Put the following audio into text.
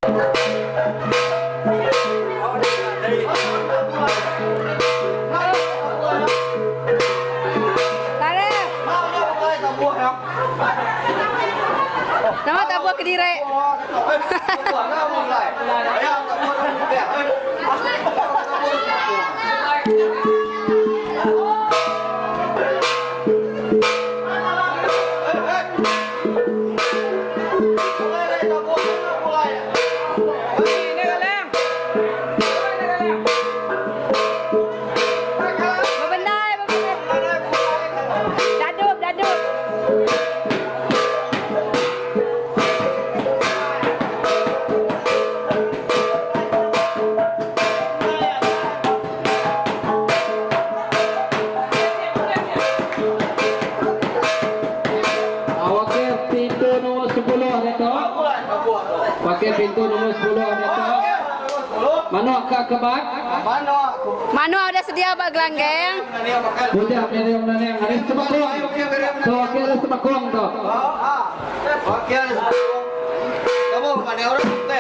Nama tak buat Kediri. Pakai pintu nomor 10 ada tak? Mano kak kebak? Mano ada sedia bak gelanggeng? Sudah meriam naneng. Ada sebakong. So okey ada sebakong tu. Okey. Kamu mana orang?